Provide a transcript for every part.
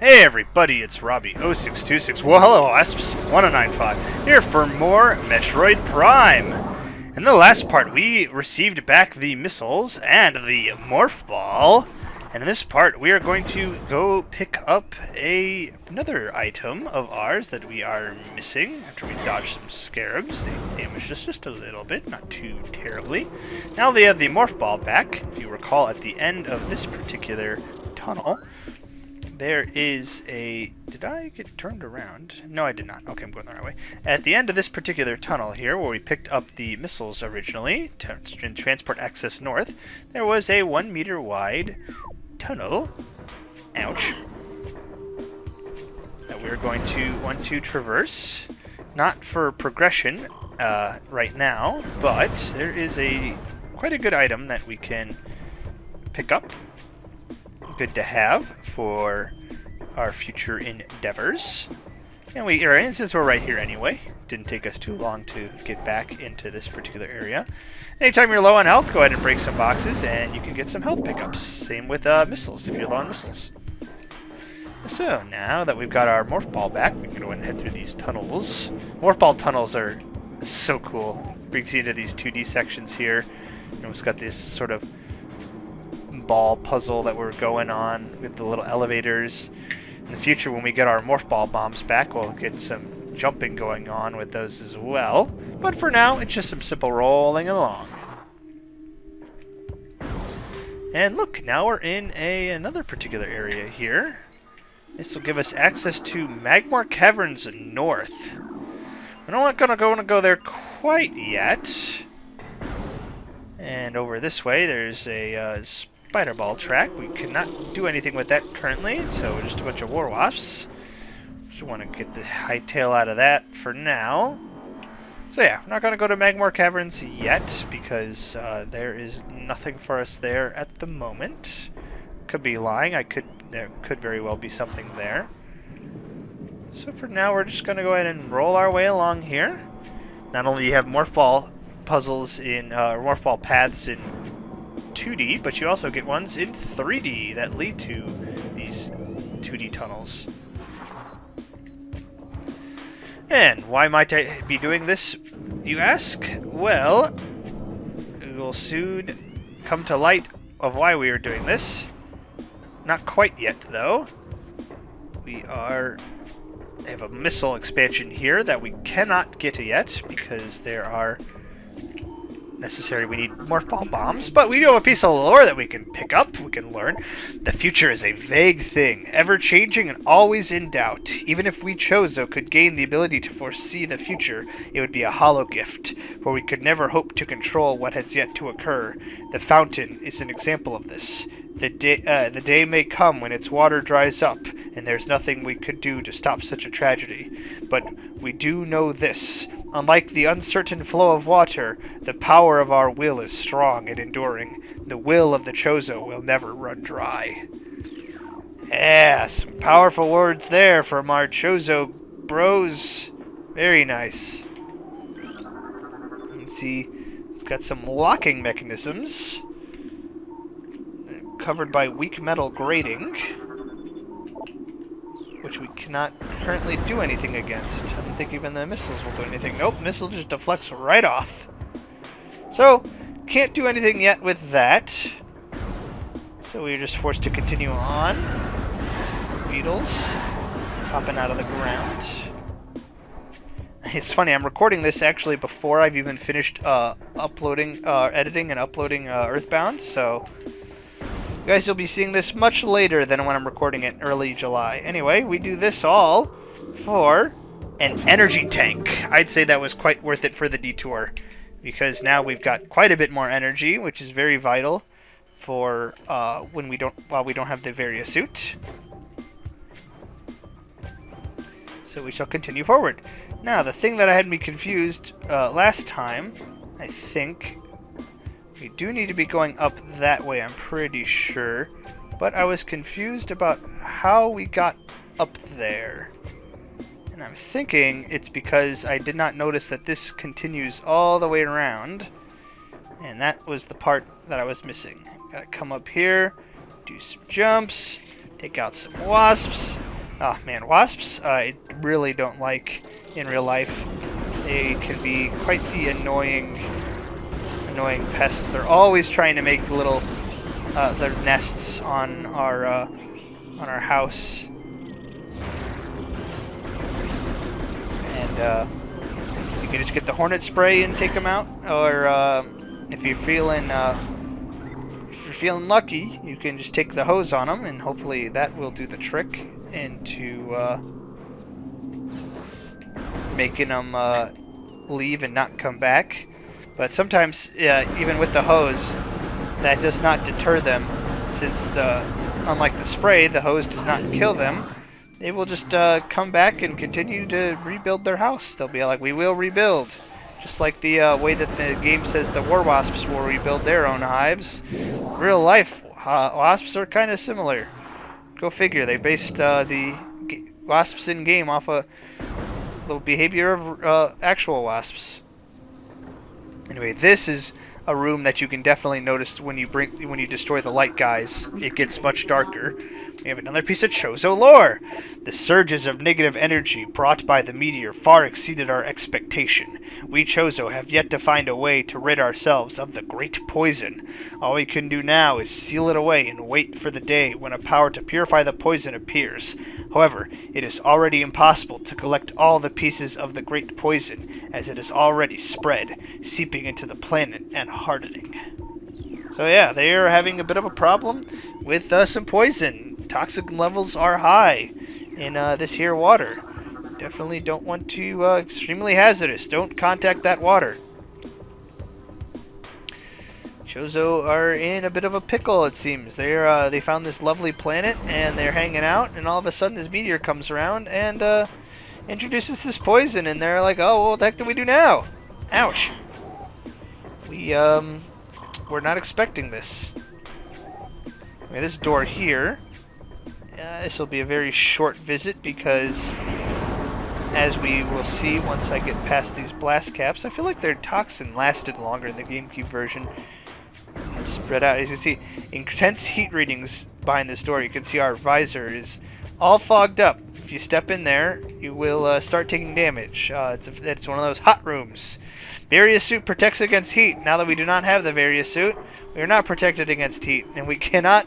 Hey everybody, it's Robbie0626. Well, hello Asps1095 here for more Metroid Prime. In the last part, we received back the missiles and the morph ball, and in this part, we are going to go pick up another item of ours that we are missing after we dodged some scarabs. They damaged us just a little bit, not too terribly. Now they have the morph ball back. If you recall, at the end of this particular tunnel, there is a... Did I get turned around? No, I did not. Okay, I'm going the right way. At the end of this particular tunnel here, where we picked up the missiles originally, in Transport Access North, there was a 1 meter wide tunnel. Ouch. That we're going to want to traverse. Not for progression right now, but there is quite a good item that we can pick up. Good to have for our future endeavors. And since we're right here anyway, didn't take us too long to get back into this particular area. Anytime you're low on health, go ahead and break some boxes and you can get some health pickups. Same with missiles, if you're low on missiles. So now that we've got our morph ball back, we can go ahead and head through these tunnels. Morph ball tunnels are so cool. Brings you into these 2D sections here. It's got this sort of ball puzzle that we're going on with the little elevators. In the future, when we get our morph ball bombs back, we'll get some jumping going on with those as well. But for now, it's just some simple rolling along. And look, now we're in another particular area here. This will give us access to Magmore Caverns North. We're not going to go there quite yet. And over this way, there's a spider ball track. We cannot do anything with that currently, so just a bunch of war wasps. Just want to get the hightail out of that for now. So yeah, we're not going to go to Magmore Caverns yet because there is nothing for us there at the moment. Could be lying. There could very well be something there. So for now, we're just going to go ahead and roll our way along here. Not only do you have morph ball puzzles in morph ball paths in 2D, but you also get ones in 3D that lead to these 2D tunnels. And why might I be doing this, you ask? Well, we will soon come to light of why we are doing this. Not quite yet, though. We have a missile expansion here that we cannot get yet because there are we need morph ball bombs, but we do have a piece of lore that we can pick up, we can learn. The future is a vague thing, ever-changing and always in doubt. Even if we Chozo could gain the ability to foresee the future, it would be a hollow gift, for we could never hope to control what has yet to occur. The fountain is an example of this. The day may come when its water dries up, and there's nothing we could do to stop such a tragedy. But we do know this. Unlike the uncertain flow of water, the power of our will is strong and enduring. The will of the Chozo will never run dry. Yeah, some powerful words there from our Chozo bros. Very nice. You can see it's got some locking mechanisms covered by weak metal grating, which we cannot currently do anything against. I don't think even the missiles will do anything. Nope, missile just deflects right off. So, can't do anything yet with that. So we're just forced to continue on. Some beetles popping out of the ground. It's funny, I'm recording this actually before I've even finished editing and uploading Earthbound, so you guys will be seeing this much later than when I'm recording it in early July. Anyway, we do this all for an energy tank. I'd say that was quite worth it for the detour, because now we've got quite a bit more energy, which is very vital for while we don't have the Varia suit. So we shall continue forward. Now, the thing that had me confused last time, I think we do need to be going up that way, I'm pretty sure. But I was confused about how we got up there. And I'm thinking it's because I did not notice that this continues all the way around. And that was the part that I was missing. Gotta come up here, do some jumps, take out some wasps, Oh man, wasps I really don't like in real life. They can be quite the annoying pests. They're always trying to make little their nests on our house. And you can just get the hornet spray and take them out, or if you're feeling lucky, you can just take the hose on them, and hopefully that will do the trick into making them leave and not come back. But sometimes, even with the hose, that does not deter them, since unlike the spray, the hose does not kill them. They will just come back and continue to rebuild their house. They'll be like, we will rebuild. Just like the way that the game says the war wasps will rebuild their own hives. Real life, wasps are kind of similar. Go figure, they based the wasps in game off of the behavior of actual wasps. Anyway, this is a room that you can definitely notice when you destroy the light guys. It gets much darker. We have another piece of Chozo lore. The surges of negative energy brought by the meteor far exceeded our expectation. We Chozo have yet to find a way to rid ourselves of the great poison. All we can do now is seal it away and wait for the day when a power to purify the poison appears. However, it is already impossible to collect all the pieces of the great poison, as it is already spread, seeping into the planet and hardening. So yeah, they are having a bit of a problem with some poison. Toxic levels are high in this here water. Definitely don't want to, extremely hazardous. Don't contact that water. Chozo are in a bit of a pickle, it seems. They found this lovely planet, and they're hanging out, and all of a sudden this meteor comes around and introduces this poison, and they're like, oh, well, what the heck do we do now? Ouch. We're not expecting this. I mean, this door here, this will be a very short visit because, as we will see once I get past these blast caps, I feel like their toxin lasted longer in the GameCube version. Spread out. As you see, intense heat readings behind this door. You can see our visor is all fogged up. If you step in there, you will start taking damage. It's one of those hot rooms. Various suit protects against heat. Now that we do not have the various suit, we are not protected against heat, and we cannot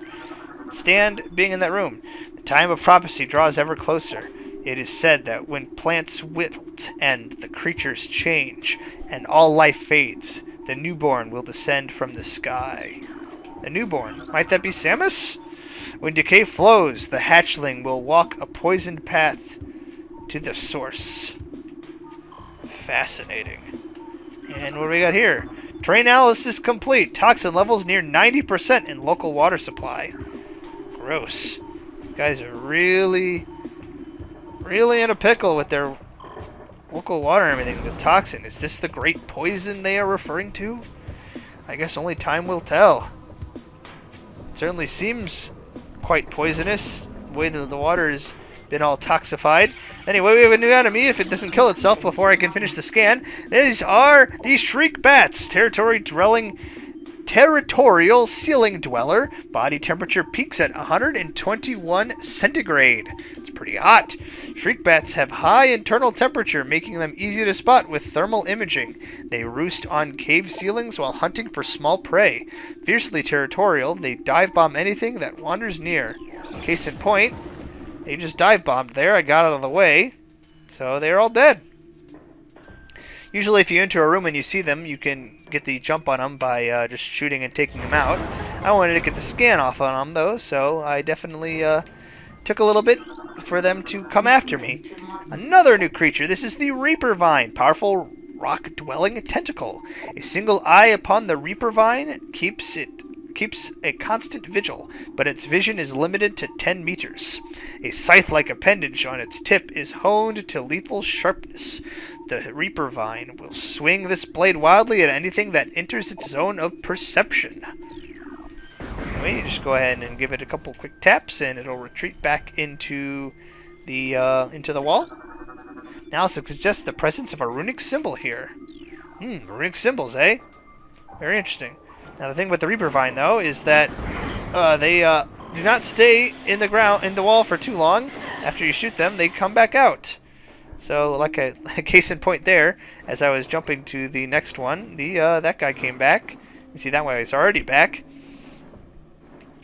stand being in that room. The time of prophecy draws ever closer. It is said that when plants wilt and the creatures change, and all life fades, the newborn will descend from the sky. The newborn? Might that be Samus? When decay flows, the hatchling will walk a poisoned path to the source. Fascinating. And what do we got here? Terrain analysis complete. Toxin levels near 90% in local water supply. Gross. These guys are really in a pickle with their local water and everything. The toxin. Is this the great poison they are referring to? I guess only time will tell. It certainly seems quite poisonous, the way that the water has been all toxified. Anyway, we have a new enemy. If it doesn't kill itself before I can finish the scan, these are the Shriek Bats, territorial ceiling dweller. Body temperature peaks at 121 centigrade. It's pretty hot. Shriek Bats have high internal temperature, making them easy to spot with thermal imaging. They roost on cave ceilings while hunting for small prey. Fiercely territorial, they dive bomb anything that wanders near. Case in point, they just dive bombed there. I got out of the way, so they're all dead. Usually if you enter a room and you see them, you can get the jump on them by just shooting and taking them out. I wanted to get the scan off on them, though, so I definitely took a little bit for them to come after me. Another new creature. This is the Reaper Vine, powerful rock-dwelling tentacle. A single eye upon the Reaper Vine keeps a constant vigil, but its vision is limited to 10 meters. A scythe-like appendage on its tip is honed to lethal sharpness. The Reaper Vine will swing this blade wildly at anything that enters its zone of perception. Anyway, you just go ahead and give it a couple quick taps, and it'll retreat back into the wall. Now it suggests the presence of a runic symbol here. Runic symbols, eh? Very interesting. Now the thing with the Reaper Vine, though, is that they do not stay in the wall for too long. after you shoot them, they come back out. So, like a case in point there, as I was jumping to the next one, that guy came back. You see, that way he's already back.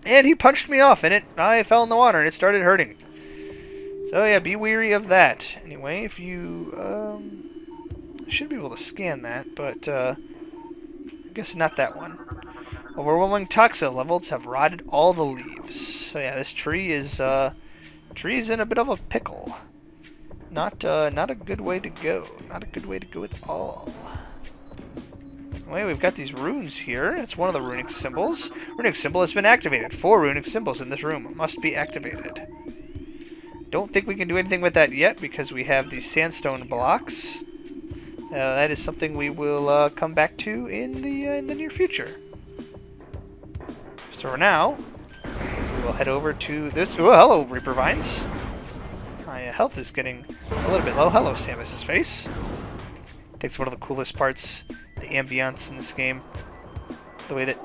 And he punched me off, and I fell in the water, and it started hurting. So, yeah, be wary of that. Anyway, if you... I should be able to scan that, but I guess not that one. Overwhelming toxin levels have rotted all the leaves. So, yeah, this tree is in a bit of a pickle. Not a good way to go. Not a good way to go at all. Anyway, we've got these runes here. It's one of the runic symbols. Runic symbol has been activated. 4 runic symbols in this room must be activated. Don't think we can do anything with that yet because we have these sandstone blocks. That is something we will come back to in the near future. So for now, we will head over to this. Oh, hello, Reaper Vines. My health is getting a little bit low. Hello, Samus's face. I think it's one of the coolest parts, the ambience in this game. The way that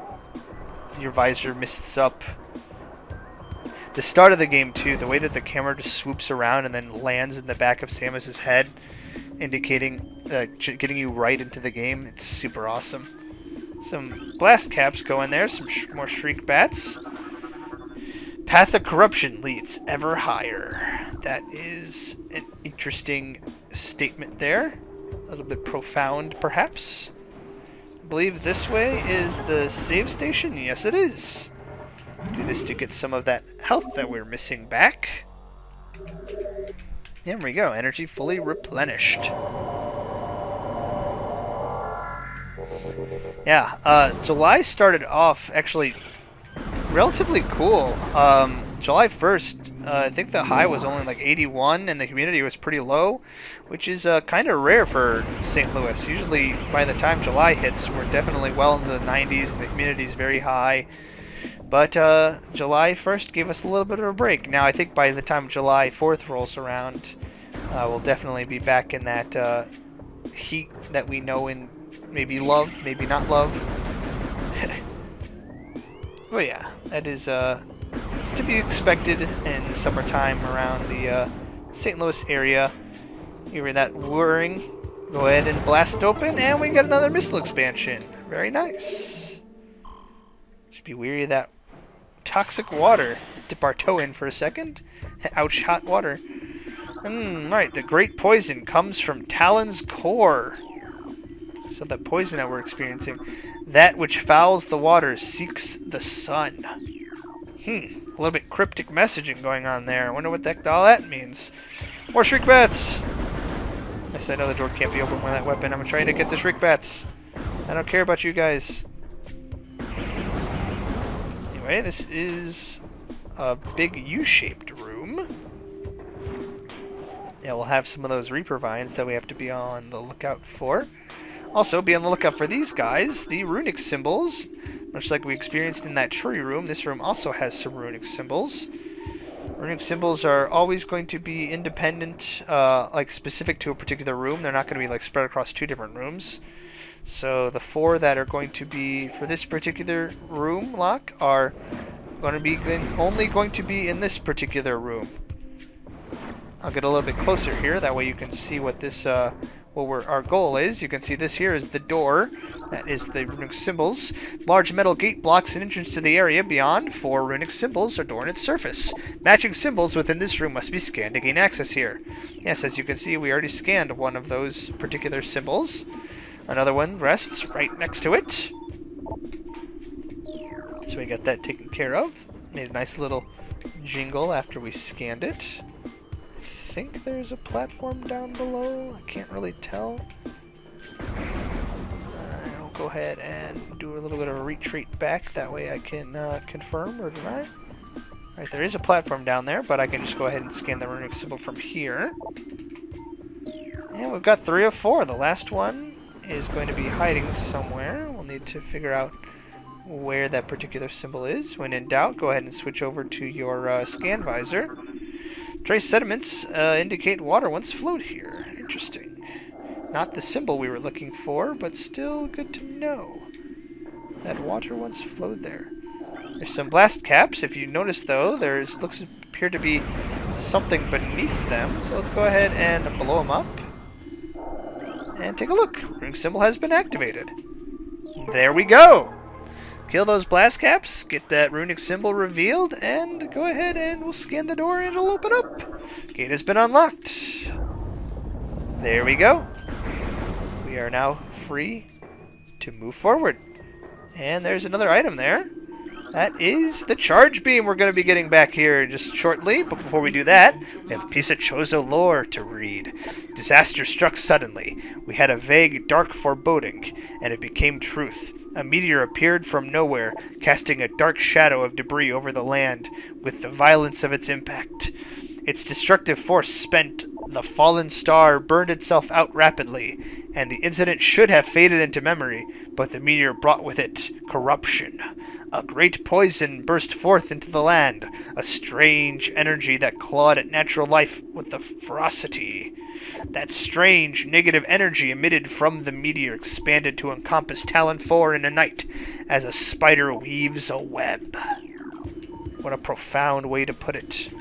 your visor mists up. The start of the game, too, the way that the camera just swoops around and then lands in the back of Samus's head, indicating, getting you right into the game. It's super awesome. Some blast caps go in there, some more shriek bats. Path of corruption leads ever higher. That is an interesting statement there. A little bit profound, perhaps. I believe this way is the save station. Yes, it is. Do this to get some of that health that we're missing back. There we go. Energy fully replenished. Yeah, July started off actually relatively cool. July 1st, I think the high was only like 81 and the humidity was pretty low, which is kind of rare for St. Louis. Usually by the time July hits, we're definitely well into the 90s and the humidity is very high. But July 1st gave us a little bit of a break. Now I think by the time July 4th rolls around, we'll definitely be back in that heat that we know and maybe love, maybe not love. But yeah, that is to be expected in the summertime around the St. Louis area. You hear that whirring? Go ahead and blast open, and we got another missile expansion. Very nice. Should be wary of that toxic water. Dip our toe in for a second. Ouch, hot water. Right, the great poison comes from Talon's core. So the poison that we're experiencing, that which fouls the water seeks the sun. A little bit cryptic messaging going on there. I wonder what the heck all that means. More shriek bats! Yes, I know the door can't be opened with that weapon. I'm trying to get the shriek bats. I don't care about you guys. Anyway, this is a big U-shaped room. Yeah, we'll have some of those Reaper Vines that we have to be on the lookout for. Also, be on the lookout for these guys, the runic symbols. Much like we experienced in that tree room, this room also has some runic symbols. Runic symbols are always going to be independent, like specific to a particular room. They're not going to be like spread across 2 different rooms. So the 4 that are going to be for this particular room lock are going to be only going to be in this particular room. I'll get a little bit closer here, that way you can see what this our goal is. You can see this here is the door. That is the runic symbols. Large metal gate blocks an entrance to the area. Beyond, 4 runic symbols adorn its surface. Matching symbols within this room must be scanned to gain access here. Yes, as you can see, we already scanned one of those particular symbols. Another one rests right next to it. So we got that taken care of. Made a nice little jingle after we scanned it. I think there's a platform down below. I can't really tell. I'll go ahead and do a little bit of a retreat back. That way I can confirm or deny. Alright, there is a platform down there, but I can just go ahead and scan the runic symbol from here. And we've got 3 of 4. The last one is going to be hiding somewhere. We'll need to figure out where that particular symbol is. When in doubt, go ahead and switch over to your scan visor. Trace sediments indicate water once flowed here. Interesting. Not the symbol we were looking for, but still good to know that water once flowed there. There's some blast caps. If you notice, though, appear to be something beneath them. So let's go ahead and blow them up. And take a look. Runic symbol has been activated. There we go. Kill those blast caps, get that runic symbol revealed, and go ahead and we'll scan the door and it'll open up. Gate has been unlocked. There we go. We are now free to move forward. And there's another item there. That is the charge beam we're going to be getting back here just shortly. But before we do that, we have a piece of Chozo lore to read. Disaster struck suddenly. We had a vague, dark foreboding, and it became truth. A meteor appeared from nowhere, casting a dark shadow of debris over the land with the violence of its impact. Its destructive force spent, the fallen star burned itself out rapidly, and the incident should have faded into memory, but the meteor brought with it corruption. A great poison burst forth into the land, a strange energy that clawed at natural life with the ferocity. That strange, negative energy emitted from the meteor expanded to encompass Talon 4 in a night, as a spider weaves a web. What a profound way to put it.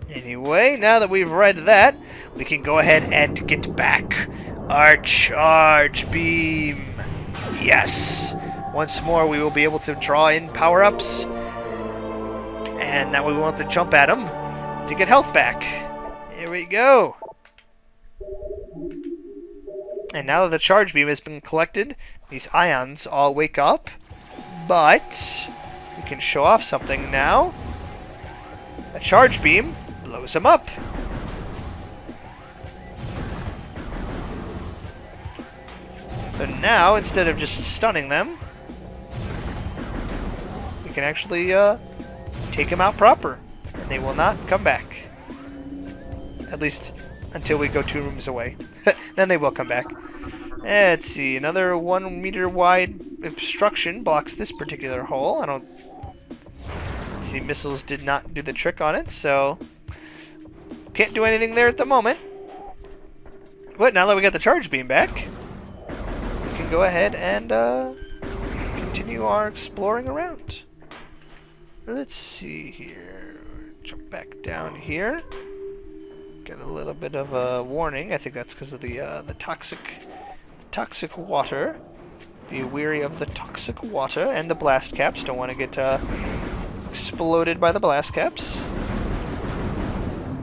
Anyway, now that we've read that, we can go ahead and get back our charge beam. Yes! Once more, we will be able to draw in power-ups, and now we won't have to jump at them to get health back. Here we go. And now that the charge beam has been collected, these ions all wake up, but we can show off something now. A charge beam blows them up. So now, instead of just stunning them, we can actually take them out proper, and they will not come back. At least until we go 2 rooms away. Then they will come back. Let's see, another 1 meter wide obstruction blocks this particular hole. I don't see, missiles did not do the trick on it, so can't do anything there at the moment. But now that we got the charge beam back, we can go ahead and continue our exploring around. Let's see here. Jump back down here. Get a little bit of a warning. I think that's because of the toxic water. Be wary of the toxic water and the blast caps. Don't want to get exploded by the blast caps.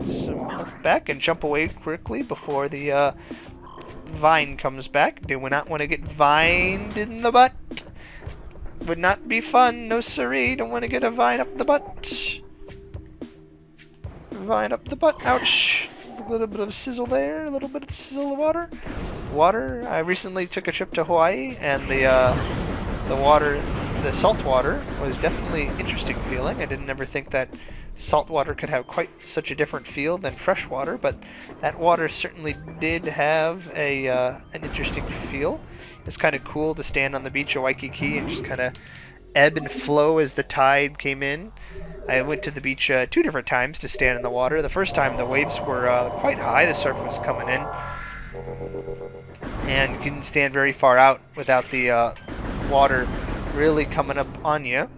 Some health back and jump away quickly before the vine comes back. Do we not want to get vined in the butt? Would not be fun. No siree. Don't want to get a vine up the butt. Vine up the butt. Ouch. A little bit of sizzle there. A little bit of sizzle of water. Water. I recently took a trip to Hawaii, and the water, the salt water, was definitely interesting feeling. I didn't ever think that salt water could have quite such a different feel than fresh water, but that water certainly did have an interesting feel. It's kind of cool to stand on the beach of Waikiki and just kind of ebb and flow as the tide came in. I went to the beach 2 different times to stand in the water. The first time the waves were quite high, the surf was coming in, and you couldn't stand very far out without the water really coming up on you.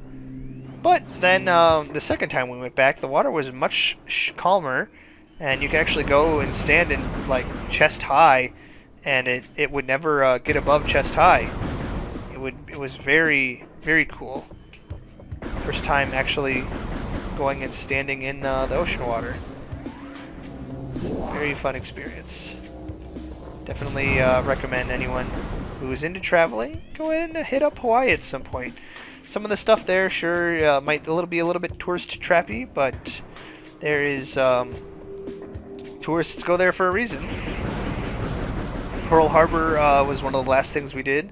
But then the second time we went back, the water was much calmer, and you could actually go and stand in like chest high, and it would never get above chest high. It was very, very cool. First time actually going and standing in the ocean water. Very fun experience. Definitely recommend anyone who is into traveling go ahead and hit up Hawaii at some point. Some of the stuff there sure might be a little bit tourist trappy, but there is tourists go there for a reason. Pearl Harbor was one of the last things we did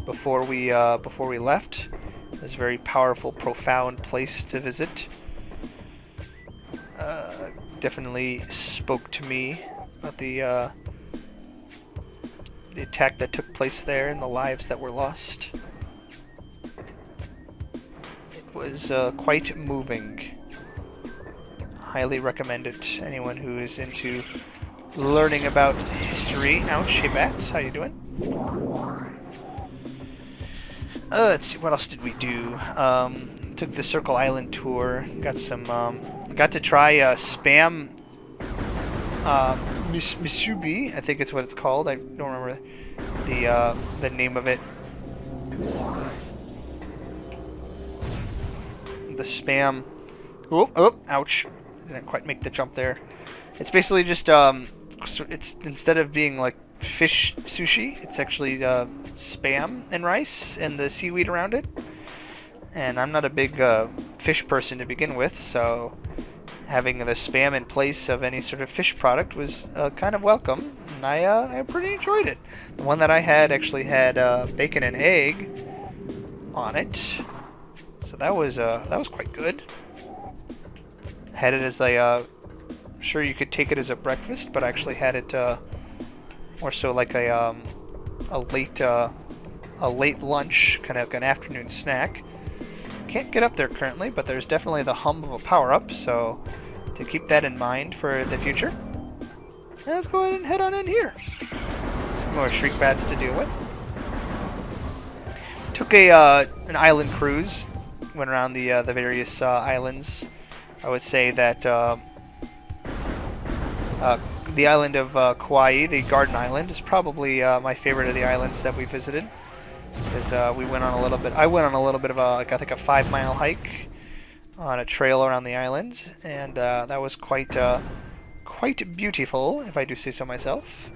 before we left. It was a very powerful, profound place to visit. Definitely spoke to me about the attack that took place there and the lives that were lost. It was quite moving. Highly recommend it. Anyone who is into learning about history. Ouch, hey bats, how you doing? Let's see, what else did we do? Took the Circle Island tour. Got some I got to try Spam Misubi, I think it's what it's called. I don't remember the name of it. The Spam. Oh, ouch! I didn't quite make the jump there. It's basically just it's instead of being like fish sushi, it's actually Spam and rice and the seaweed around it. And I'm not a big fish person to begin with, so having the Spam in place of any sort of fish product was kind of welcome, and I pretty enjoyed it. The one that I had actually had bacon and egg on it, so that was quite good. Had it as a sure you could take it as a breakfast, but I actually had it more so like a late lunch, kind of like an afternoon snack. Can't get up there currently, but there's definitely the hum of a power-up, so to keep that in mind for the future. Let's go ahead and head on in here. Some more shriek bats to deal with. Took an island cruise, went around the various islands. I would say that the island of Kauai, the Garden Island, is probably my favorite of the islands that we visited. Because we went on a little bit. I went on a little bit of a, like, I think a 5-mile hike on a trail around the island, and that was quite beautiful, if I do say so myself.